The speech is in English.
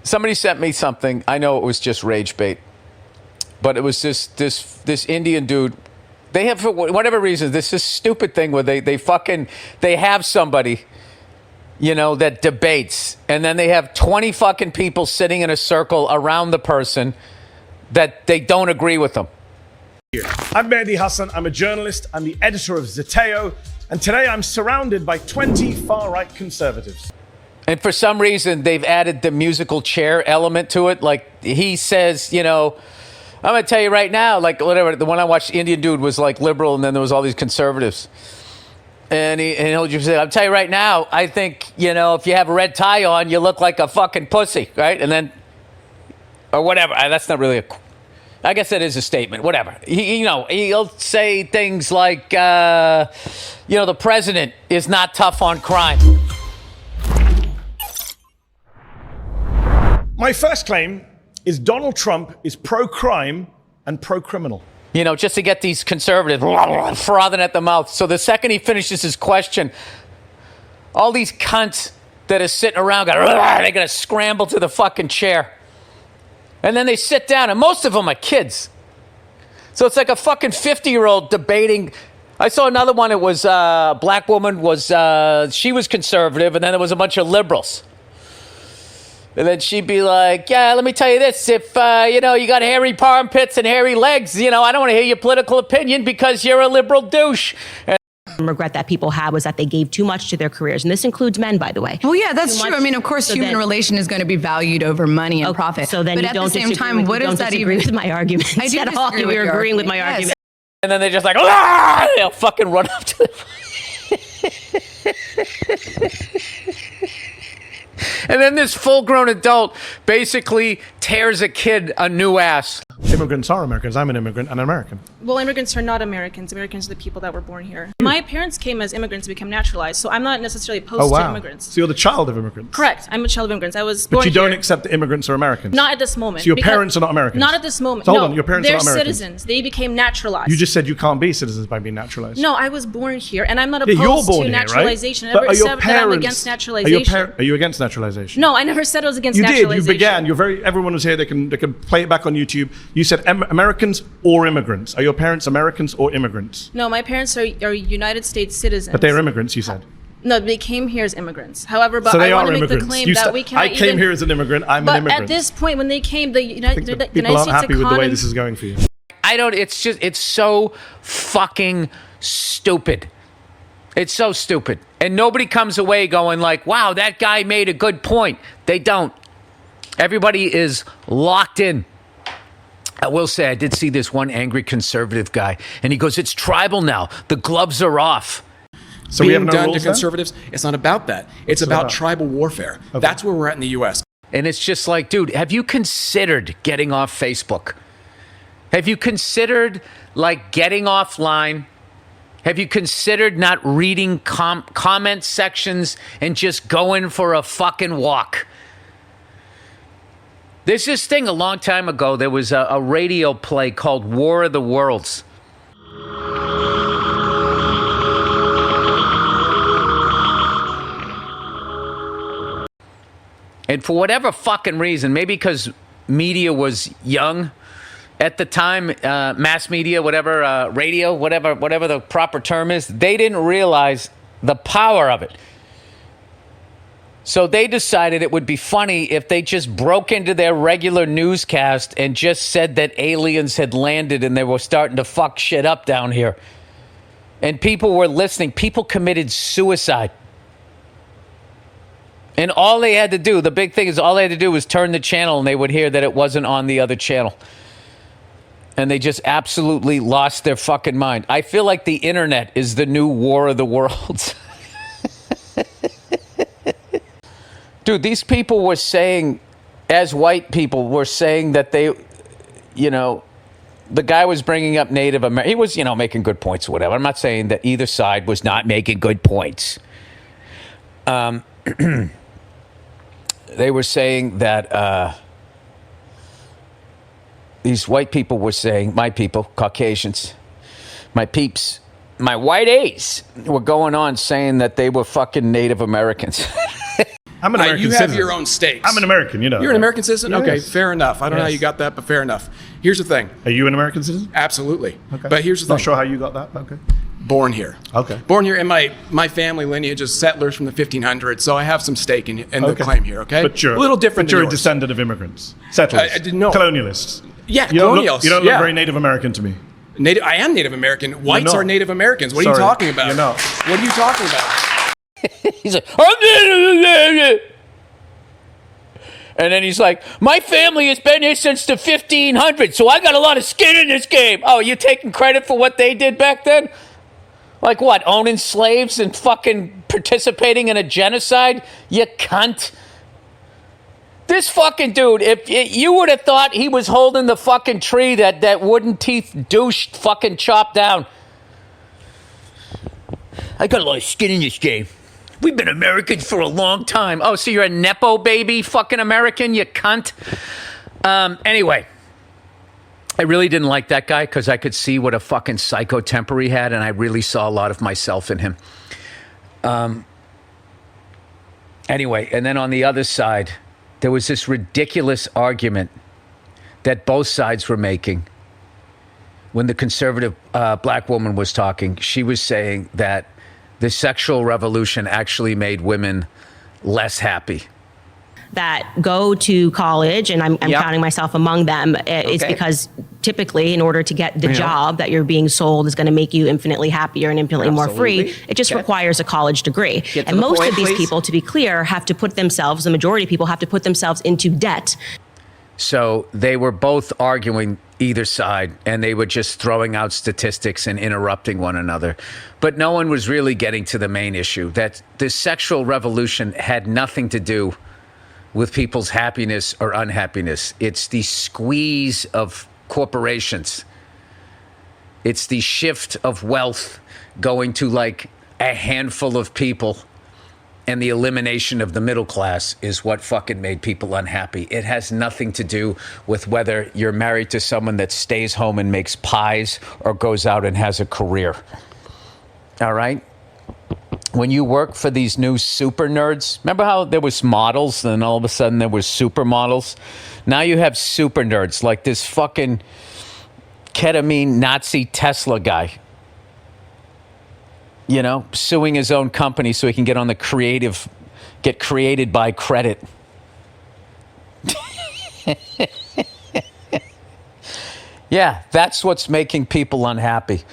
Somebody sent me something. I know it was just rage bait, but it was this Indian dude. They have, for whatever reason, this stupid thing where they have somebody, that debates, and then they have 20 fucking people sitting in a circle around the person that they don't agree with them. I'm Mehdi Hassan. I'm a journalist. I'm the editor of Zeteo, and today I'm surrounded by 20 far-right conservatives. And for some reason, they've added the musical chair element to it. Like, he says, I'm going to tell you right now, like, whatever, the one I watched, Indian dude was, like, liberal, and then there was all these conservatives. And he'll just say, I'll tell you right now, I think, if you have a red tie on, you look like a fucking pussy, right? And then, or whatever. That's not really I guess that is a statement. Whatever. He'll say things like, the president is not tough on crime. My first claim is Donald Trump is pro-crime and pro-criminal. Just to get these conservatives frothing at the mouth. So the second he finishes his question, all these cunts that are sitting around, they're going to scramble to the fucking chair. And then they sit down, and most of them are kids. So it's like a fucking 50-year-old debating. I saw another one. It was a black woman. She was conservative, and then there was a bunch of liberals. And then she'd be like, yeah, let me tell you this. If, you got hairy armpits and hairy legs, I don't want to hear your political opinion because you're a liberal douche. Regret that people had was that they gave too much to their careers. And this includes men, by the way. Well, yeah, that's true. I mean, of course, human relation is going to be valued over money and profit. So then but you at don't the same time, what does that even... with my argument? I do at all. disagree with You're your agreeing with argument. my argument. And then they're just like, they'll fucking run up to And then this full-grown adult basically tears a kid a new ass. Immigrants are Americans. I'm an immigrant and an American. Well, immigrants are not Americans. Americans are the people that were born here. My parents came as immigrants to become naturalized, so I'm not necessarily opposed to immigrants. So you're the child of immigrants? Correct. I'm a child of immigrants. I was born But you don't here. accept that immigrants are Americans? Not at this moment. So your parents are not Americans? Not at this moment. So hold on, your parents are not They're Americans? citizens. They became naturalized. You just said you can't be citizens by being naturalized. No, I was born here, and I'm not Yeah, you're opposed born to here, naturalization. right? I never said that I'm against naturalization. Are you against naturalization? No, I never said I was against You naturalization. did. You began. Everyone was here. They can play it back on YouTube. You said Americans or immigrants. Are your parents Americans or immigrants? No, my parents are United States citizens. But they're immigrants, you said. No, they came here as immigrants. However, but So they I want are to make the immigrants. claim that we cannot I came here as an immigrant. I'm an immigrant. But at this point, when they came, the United People States aren't happy with the way economy- this is going for you. It's so fucking stupid. It's so stupid. And nobody comes away going like, wow, that guy made a good point. They don't. Everybody is locked in. I will say I did see this one angry conservative guy, and he goes, it's tribal now. The gloves are off. So we have Being no done to rules conservatives, it's not about that. It's about tribal warfare. Okay. That's where we're at in the U.S. And it's just like, dude, have you considered getting off Facebook? Have you considered, getting offline? Have you considered not reading comment sections and just going for a fucking walk? There's this thing a long time ago. There was a radio play called War of the Worlds. And for whatever fucking reason, maybe because media was young at the time, mass media, whatever, radio, whatever the proper term is, they didn't realize the power of it. So they decided it would be funny if they just broke into their regular newscast and just said that aliens had landed and they were starting to fuck shit up down here. And people were listening. People committed suicide. And all they had to do, the big thing is all they had to do was turn the channel and they would hear that it wasn't on the other channel. And they just absolutely lost their fucking mind. I feel like the internet is the new War of the Worlds. Dude, these people were saying, as white people, were saying that they, the guy was bringing up Native American. He was, making good points or whatever. I'm not saying that either side was not making good points. They were saying that these white people were saying, my people, Caucasians, my peeps, my white A's were going on saying that they were fucking Native Americans. I'm an American You citizen. have your own stakes. I'm an American, you know. You're an American citizen? Yes. Okay, fair enough. I don't know how Yes. you got that, but fair enough. Here's the thing. Are you an American citizen? Absolutely. Okay. But here's the thing. Not sure how you got that. Okay. Born here. Okay. Born here, and my family lineage is settlers from the 1500s, so I have some stake in the Okay. claim here, okay? But you're a little different But you're than a yours. descendant of immigrants, settlers, I didn't know. colonialists. Yeah, You don't colonials. look, you don't look yeah. very Native American to me. I am Native American. Whites not. are Native Americans. What are you Sorry, talking about? you're not. What are you talking about? He's like, and then he's like, my family has been here since the 1500s, so I got a lot of skin in this game. Oh, you taking credit for what they did back then? Like what, owning slaves and fucking participating in a genocide? You cunt. This fucking dude, if you would have thought he was holding the fucking tree that wooden teeth douche fucking chopped down. I got a lot of skin in this game. We've been Americans for a long time. Oh, so you're a Nepo baby fucking American, you cunt? Anyway, I really didn't like that guy because I could see what a fucking psycho temper he had, and I really saw a lot of myself in him. Anyway, and then on the other side, there was this ridiculous argument that both sides were making. When the conservative black woman was talking, she was saying that the sexual revolution actually made women less happy. That go to college, and I'm Yep. counting myself among them, is Okay. because typically in order to get the job that you're being sold is going to make you infinitely happier and infinitely more Absolutely. free, it just Okay. requires a college degree. Get to And the most point, of these please. people, to be clear, have to put themselves, the majority of people have to put themselves into debt. So they were both arguing either side, and they were just throwing out statistics and interrupting one another. But no one was really getting to the main issue, that the sexual revolution had nothing to do with people's happiness or unhappiness. It's the squeeze of corporations. It's the shift of wealth going to like a handful of people, and the elimination of the middle class is what fucking made people unhappy. It has nothing to do with whether you're married to someone that stays home and makes pies or goes out and has a career. All right? When you work for these new super nerds, remember how there was models and then all of a sudden there was supermodels? Now you have super nerds like this fucking ketamine Nazi Tesla guy. You know, suing his own company so he can get on the get created by credit. Yeah, that's what's making people unhappy.